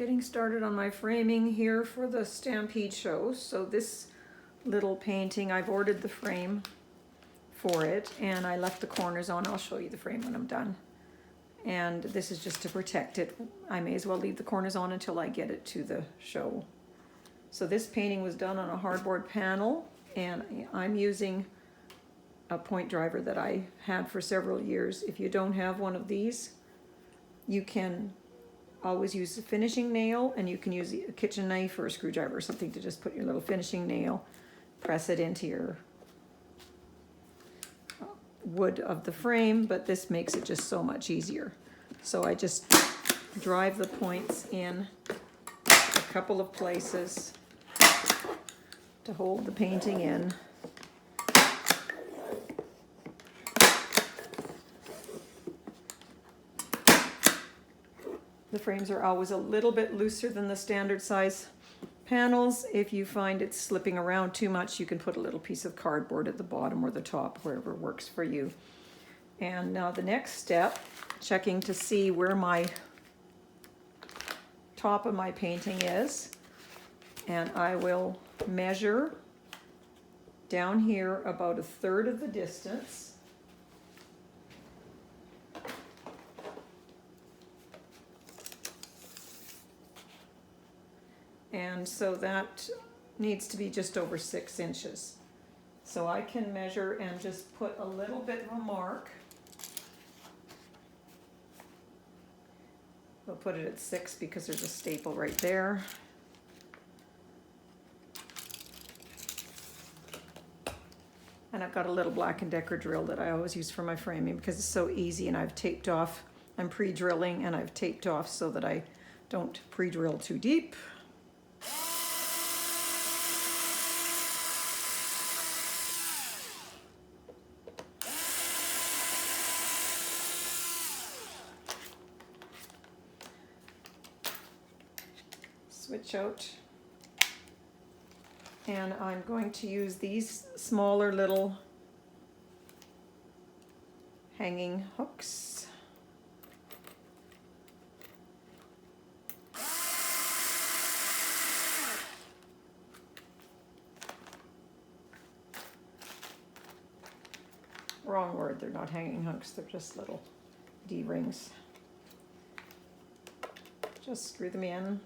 Getting started on my framing here for the Stampede show. So this little painting, I've ordered the frame for it and I left the corners on. I'll show you the frame when I'm done. And this is just to protect it. I may as well leave the corners on until I get it to the show. So this painting was done on a hardboard panel, and I'm using a point driver that I had for several years. If you don't have one of these, you can always use a finishing nail, and you can use a kitchen knife or a screwdriver or something to just put your little finishing nail, press it into your wood of the frame, but this makes it just so much easier. So I just drive the points in a couple of places to hold the painting in. The frames are always a little bit looser than the standard size panels. If you find it's slipping around too much, you can put a little piece of cardboard at the bottom or the top, wherever works for you. And now the next step, checking to see where my top of my painting is. And I will measure down here about 1/3 of the distance. And so that needs to be just over 6 inches. So I can measure and just put a little bit of a mark. We'll put it at 6 because there's a staple right there. And I've got a little Black & Decker drill that I always use for my framing because it's so easy, and I've taped off. I'm pre-drilling and I've taped off so that I don't pre-drill too deep. Switch out, and I'm going to use these smaller little hanging hooks. Wrong word, they're not hanging hooks, they're just little D-rings. Just screw them in.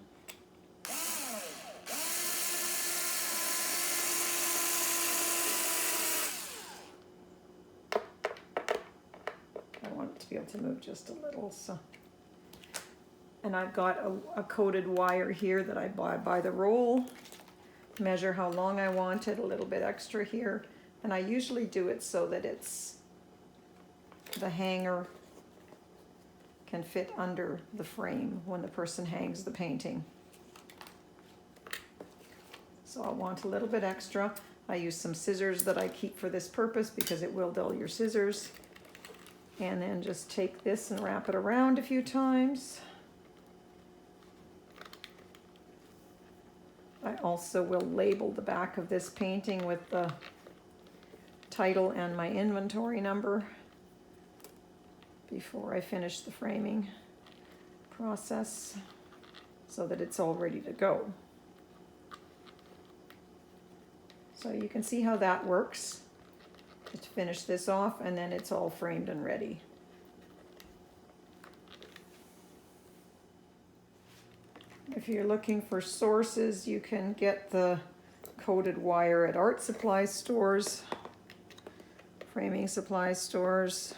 Be able to move just a little, so. And I've got a coated wire here that I buy by the roll. Measure how long I want it, a little bit extra here, and I usually do it so that it's the hanger can fit under the frame when the person hangs the painting. So I want a little bit extra. I use some scissors that I keep for this purpose because it will dull your scissors. And then just take this and wrap it around a few times. I also will label the back of this painting with the title and my inventory number before I finish the framing process so that it's all ready to go. So you can see how that works. Just finish this off and then it's all framed and ready. If you're looking for sources, you can get the coated wire at art supply stores, framing supply stores.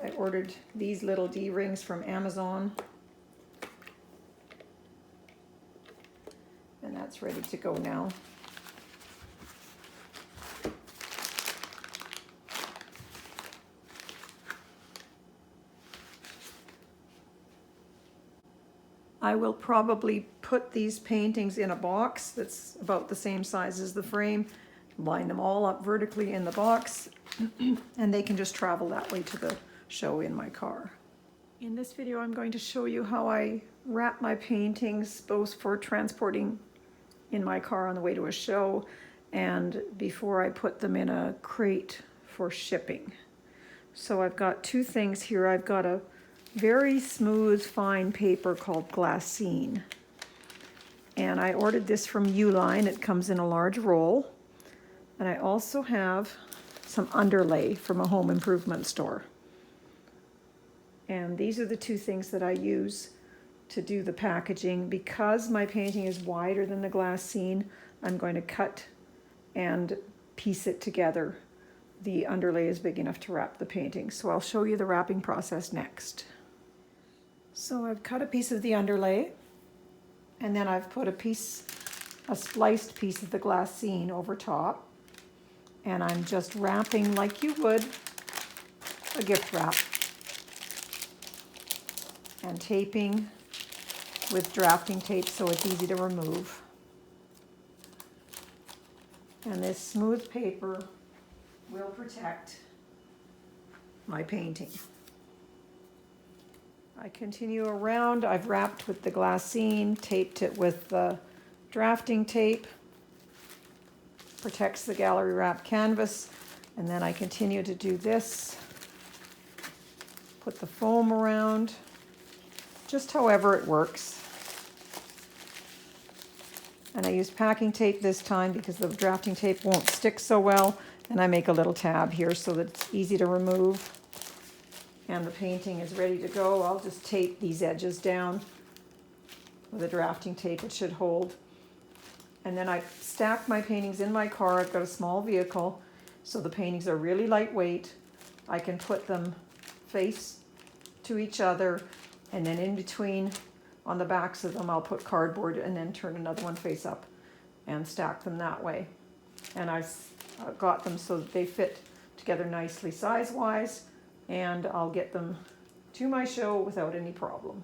I ordered these little D-rings from Amazon. And that's ready to go now. I will probably put these paintings in a box that's about the same size as the frame, line them all up vertically in the box, and they can just travel that way to the show in my car. In this video, I'm going to show you how I wrap my paintings, both for transporting in my car on the way to a show and before I put them in a crate for shipping. So I've got two things here. I've got a very smooth, fine paper called glassine. And I ordered this from Uline. It comes in a large roll. And I also have some underlay from a home improvement store. And these are the two things that I use to do the packaging. Because my painting is wider than the glassine, I'm going to cut and piece it together. The underlay is big enough to wrap the painting. So I'll show you the wrapping process next. So I've cut a piece of the underlay, and then I've put a spliced piece of the glassine over top. And I'm just wrapping like you would a gift wrap. And taping with drafting tape so it's easy to remove. And this smooth paper will protect my painting. I continue around. I've wrapped with the glassine, taped it with the drafting tape, protects the gallery wrap canvas, and then I continue to do this, put the foam around, just however it works. And I use packing tape this time because the drafting tape won't stick so well, and I make a little tab here so that it's easy to remove. And the painting is ready to go. I'll just tape these edges down with a drafting tape. It should hold. And then I stack my paintings in my car. I've got a small vehicle, so the paintings are really lightweight. I can put them face to each other, and then in between on the backs of them I'll put cardboard and then turn another one face up and stack them that way. And I've got them so that they fit together nicely size-wise, and I'll get them to my show without any problem.